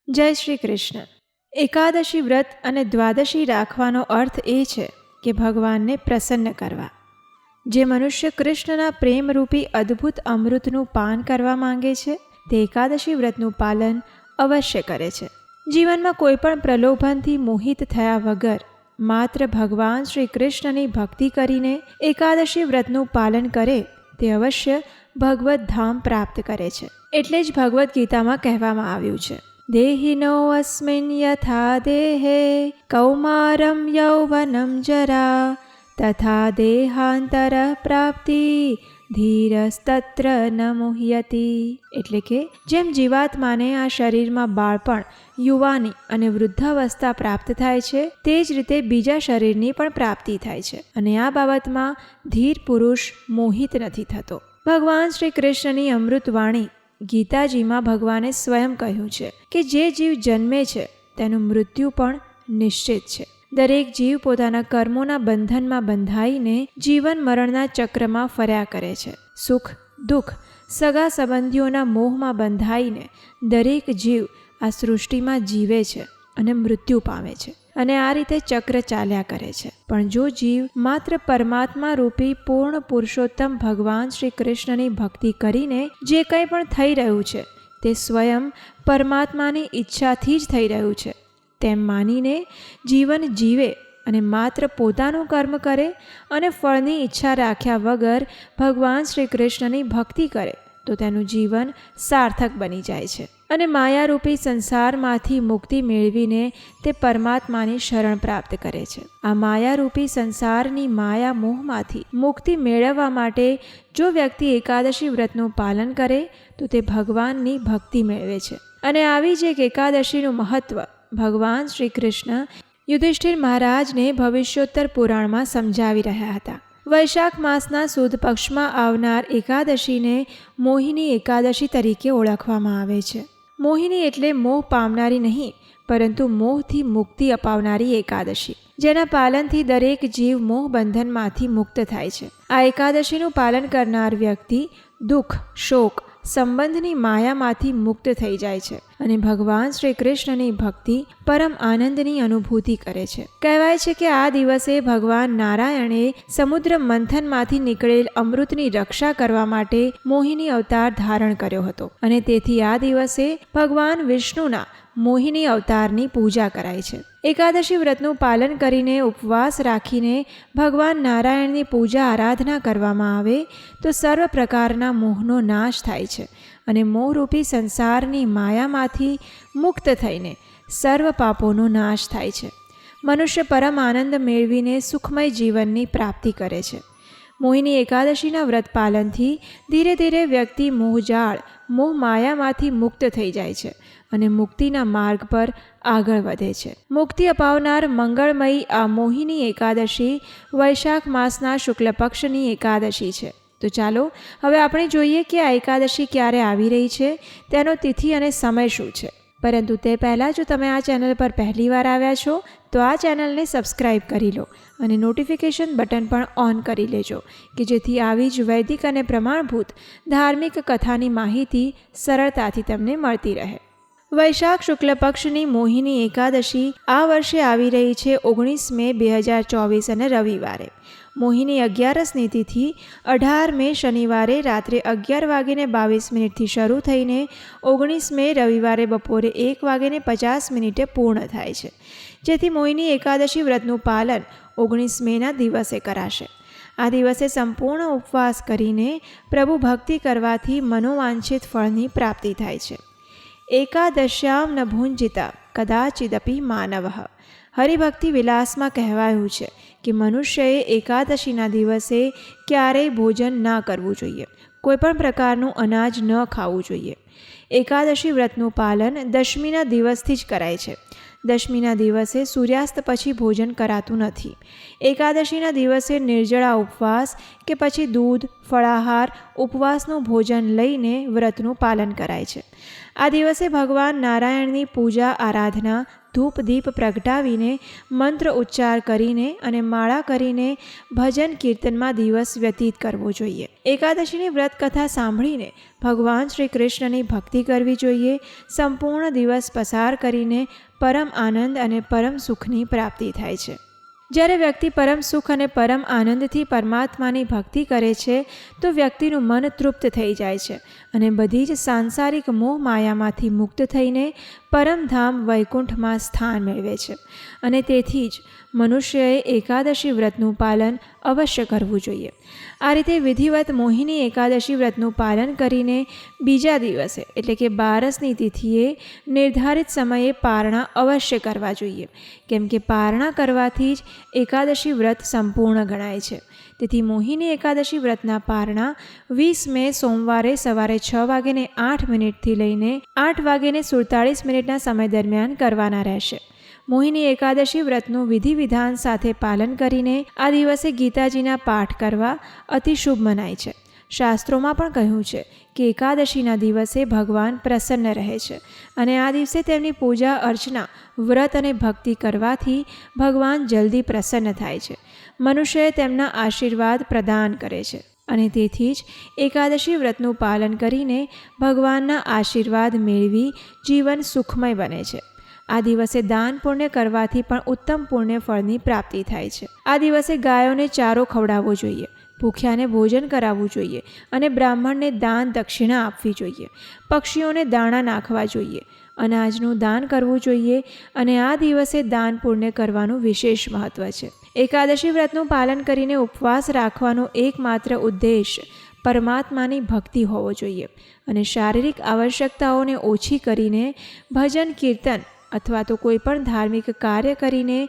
જય શ્રી કૃષ્ણ. એકાદશી વ્રત અને દ્વાદશી રાખવાનો અર્થ એ છે કે ભગવાનને પ્રસન્ન કરવા. જે મનુષ્ય કૃષ્ણના પ્રેમરૂપી અદ્ભુત અમૃતનું પાન કરવા માંગે છે તે એકાદશી વ્રતનું પાલન અવશ્ય કરે છે. જીવનમાં કોઈ પણ પ્રલોભનથી મોહિત થયા વગર માત્ર ભગવાન શ્રી કૃષ્ણની ભક્તિ કરીને એકાદશી વ્રતનું પાલન કરે તે અવશ્ય ભગવદ્ ધામ પ્રાપ્ત કરે છે. એટલે જ ભગવદ્ ગીતામાં કહેવામાં આવ્યું છે, દેહિનો અસ્મિન યથા દેહે કૌમારમ યૌવનમ જરા તથા દેહાંતર પ્રાપ્તિ ધીરસ્તત્ર ન મુહ્યતિ. એટલે કે જેમ જીવાત્માને આ શરીરમાં બાળપણ, યુવાની અને વૃદ્ધાવસ્થા પ્રાપ્ત થાય છે તે જ રીતે બીજા શરીરની પણ પ્રાપ્તિ થાય છે અને આ બાબતમાં ધીર પુરુષ મોહિત નથી થતો. ભગવાન શ્રી કૃષ્ણની અમૃતવાણી ગીતાજીમાં ભગવાને સ્વયં કહ્યું છે કે જે જીવ જન્મે છે તેનું મૃત્યુ પણ નિશ્ચિત છે. દરેક જીવ પોતાના કર્મોના બંધનમાં બંધાઈને જીવન મરણના ચક્રમાં ફર્યા કરે છે. સુખ દુઃખ સગા સંબંધીઓના મોહમાં બંધાઈને દરેક જીવ આ સૃષ્ટિમાં જીવે છે અને મૃત્યુ પામે છે અને આ રીતે ચક્ર ચાલ્યા કરે છે. પણ જો જીવ માત્ર પરમાત્મા રૂપી પૂર્ણ પુરુષોત્તમ ભગવાન શ્રી કૃષ્ણની ભક્તિ કરીને જે કંઈ પણ થઈ રહ્યું છે તે સ્વયં પરમાત્માની ઈચ્છાથી જ થઈ રહ્યું છે તેમ માનીને જીવન જીવે અને માત્ર પોતાનું કર્મ કરે અને ફળની ઈચ્છા રાખ્યા વગર ભગવાન શ્રી કૃષ્ણની ભક્તિ કરે તો તેનું જીવન સાર્થક બની જાય છે અને માયારૂપી સંસારમાંથી મુક્તિ મેળવીને તે પરમાત્માની શરણ પ્રાપ્ત કરે છે. આ માયારૂપી સંસારની માયા મોહમાંથી મુક્તિ મેળવવા માટે જો વ્યક્તિ એકાદશી વ્રતનું પાલન કરે તો તે ભગવાનની ભક્તિ મેળવે છે. અને આવી જ એક એકાદશીનું મહત્ત્વ ભગવાન શ્રી કૃષ્ણ યુધિષ્ઠિર મહારાજને ભવિષ્યોત્તર પુરાણમાં સમજાવી રહ્યા હતા. વૈશાખ માસના સુદ પક્ષમાં આવનાર એકાદશીને મોહિની એકાદશી તરીકે ઓળખવામાં આવે છે. મોહિની એટલે મોહ પામનારી નહીં, પરંતુ મોહથી મુક્તિ અપાવનારી એકાદશી, જેના પાલનથી દરેક જીવ મોહ બંધનમાંથી મુક્ત થાય છે. આ એકાદશીનું પાલન કરનાર વ્યક્તિ દુઃખ, શોક, સંબંધની માયામાંથી મુક્ત થઈ જાય છે અને ભગવાન શ્રી કૃષ્ણની ભક્તિ પરમ આનંદની અનુભૂતિ કરે છે. કહેવાય છે કે આ દિવસે ભગવાન નારાયણે સમુદ્ર મંથનમાંથી નીકળેલ અમૃતની રક્ષા કરવા માટે મોહિની અવતાર ધારણ કર્યો હતો અને તેથી આ દિવસે ભગવાન વિષ્ણુના મોહિની અવતારની પૂજા કરાય છે. એકાદશી વ્રતનું પાલન કરીને ઉપવાસ રાખીને ભગવાન નારાયણની પૂજા આરાધના કરવામાં આવે તો સર્વ પ્રકારના મોહનો નાશ થાય છે અને મોહરૂપી સંસારની માયામાંથી મુક્ત થઈને સર્વ પાપોનો નાશ થાય છે. મનુષ્ય પરમ આનંદ મેળવીને સુખમય જીવનની પ્રાપ્તિ કરે છે. મોહિની એકાદશીના વ્રત પાલનથી ધીરે ધીરે વ્યક્તિ મોહજાળ, મોહ માયામાંથી મુક્ત થઈ જાય છે અને મુક્તિના માર્ગ પર આગળ વધે છે. મુક્તિ અપાવનાર મંગળમયી આ મોહિની એકાદશી વૈશાખ માસના શુક્લ પક્ષની એકાદશી છે. તો ચાલો હવે આપણે જોઈએ કે આ એકાદશી ક્યારે આવી રહી છે, તેનો તિથિ અને સમય શું છે. પરંતુ તે પહેલાં જો તમે આ ચેનલ પર પહેલીવાર આવ્યા છો તો આ ચેનલને સબસ્ક્રાઈબ કરી લો અને નોટિફિકેશન બટન પણ ઓન કરી લેજો કે જેથી આવી જ વૈદિક અને પ્રમાણભૂત ધાર્મિક કથાની માહિતી સરળતાથી તમને મળતી રહે. વૈશાખ શુક્લ પક્ષની મોહિની એકાદશી આ વર્ષે આવી રહી છે 19 મે 2024 અને રવિવારે. મોહિની 11સની તિથિ 18 મે શનિવારે રાત્રે 11:22 શરૂ થઈને 19 મે રવિવારે બપોરે 1:50 પૂર્ણ થાય છે, જેથી મોહિની એકાદશી વ્રતનું પાલન 19 મેના દિવસે કરાશે. આ દિવસે સંપૂર્ણ ઉપવાસ કરીને પ્રભુ ભક્તિ કરવાથી મનોવાંછિત ફળની પ્રાપ્તિ થાય છે. એકાદશ્યામ ન ભુંજિતા કદાચિદપી માનવ. હરિભક્તિ વિલાસમાં કહેવાયું છે કે મનુષ્યએ એકાદશીના દિવસે ક્યારેય ભોજન ના કરવું જોઈએ, કોઈપણ પ્રકારનું અનાજ ન ખાવું જોઈએ. એકાદશી વ્રતનું પાલન દશમીના દિવસથી જ કરાય છે. દશમીના દિવસે સૂર્યાસ્ત પછી ભોજન કરાતું નથી. એકાદશીના દિવસે નિર્જળા ઉપવાસ કે પછી દૂધ, ફળાહાર, ઉપવાસનું ભોજન લઈને વ્રતનું પાલન કરાય છે. આ દિવસે ભગવાન નારાયણની પૂજા આરાધના, ધૂપ દીપ પ્રગટાવીને મંત્ર ઉચ્ચાર કરીને અને માળા કરીને ભજન કીર્તનમાં દિવસ વ્યતીત કરવો જોઈએ. એકાદશીની વ્રત કથા સાંભળીને ભગવાન શ્રી કૃષ્ણની ભક્તિ કરવી જોઈએ. સંપૂર્ણ દિવસ પસાર કરીને પરમ આનંદ અને પરમ સુખની પ્રાપ્તિ થાય છે. જ્યારે વ્યક્તિ પરમ સુખ અને પરમ આનંદથી પરમાત્માની ભક્તિ કરે છે તો વ્યક્તિનું મન તૃપ્ત થઈ જાય છે અને બધી જ સાંસારિક મોહ માયામાંથી મુક્ત થઈને પરમધામ વૈકુંઠમાં સ્થાન મેળવે છે. અને તેથી જ મનુષ્યએ એકાદશી વ્રતનું પાલન અવશ્ય કરવું જોઈએ. આ રીતે વિધિવત મોહિની એકાદશી વ્રતનું પાલન કરીને બીજા દિવસે એટલે કે 12ની તિથિએ નિર્ધારિત સમયે પારણા અવશ્ય કરવા જોઈએ. કેમ કે પારણા કરવાથી જ એકાદશી વ્રત સંપૂર્ણ ગણાય છે. તેથી મોહિની એકાદશી વ્રતના પારણા 20 મે સોમવારે સવારે 6:08 લઈને 8:47 સમય દરમિયાન કરવાના રહેશે. મોહિની એકાદશી વ્રતનું વિધિ વિધાન સાથે પાલન કરીને આ દિવસે ગીતાજીના પાઠ કરવા અતિ શુભ મનાય છે. શાસ્ત્રોમાં પણ કહ્યું છે કે એકાદશીના દિવસે ભગવાન પ્રસન્ન રહે છે અને આ દિવસે તેમની પૂજા અર્ચના વ્રત અને ભક્તિ કરવાથી ભગવાન જલ્દી પ્રસન્ન થાય છે. મનુષ્યએ તેમના આશીર્વાદ પ્રદાન કરે છે અને તેથી જ એકાદશી વ્રતનું પાલન કરીને ભગવાનના આશીર્વાદ મેળવી જીવન સુખમય બને છે. આ દિવસે દાન પુણ્ય કરવાથી પણ ઉત્તમ પુણ્ય ફળની પ્રાપ્તિ થાય છે. આ દિવસે ગાયોને ચારો ખવડાવવો જોઈએ, ભૂખ્યાને ભોજન કરાવવું જોઈએ અને બ્રાહ્મણને દાન દક્ષિણા આપવી જોઈએ. પક્ષીઓને દાણા નાખવા જોઈએ, અનાજનું દાન કરવું જોઈએ અને આ દિવસે દાન પુણ્ય કરવાનું વિશેષ મહત્ત્વ છે. એકાદશી વ્રતનું પાલન કરીને ઉપવાસ રાખવાનો એકમાત્ર ઉદ્દેશ પરમાત્માની ભક્તિ હોવો જોઈએ અને શારીરિક આવશ્યકતાઓને ઓછી કરીને ભજન કીર્તન અથવા તો કોઈ પણ ધાર્મિક કાર્ય કરીને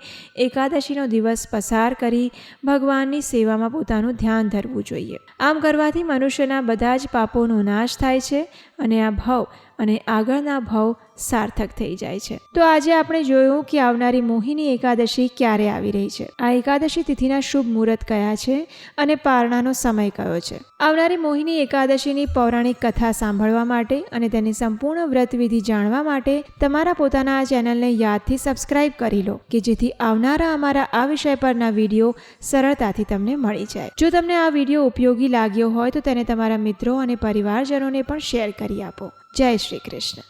એકાદશીનો દિવસ પસાર કરી ભગવાનની સેવામાં પોતાનું ધ્યાન ધરવું જોઈએ. આમ કરવાથી મનુષ્યના બધા જ પાપોનો નાશ થાય છે અને આ ભવ અને આગળના ભવ સાર્થક થઈ જાય છે. તો આજે આપણે જોયું કે આવનારી મોહિની એકાદશી ક્યારે આવી રહી છે, આ એકાદશી તિથિના શુભ મુહૂર્ત કયા છે અને પારણાનો સમય કયો છે. આવનારી મોહિની એકાદશીની પૌરાણિક કથા સાંભળવા માટે અને તેની સંપૂર્ણ વ્રતવિધિ જાણવા માટે તમારા પોતાના આ ચેનલને યાદથી સબસ્ક્રાઇબ કરી લો કે જેથી આવનારા અમારા આ વિષય પરના વિડીયો સરળતાથી તમને મળી જાય. જો તમને આ વિડીયો ઉપયોગી લાગ્યો હોય તો તેને તમારા મિત્રો અને પરિવારજનોને પણ શેર કરી આપો. જય શ્રી કૃષ્ણ.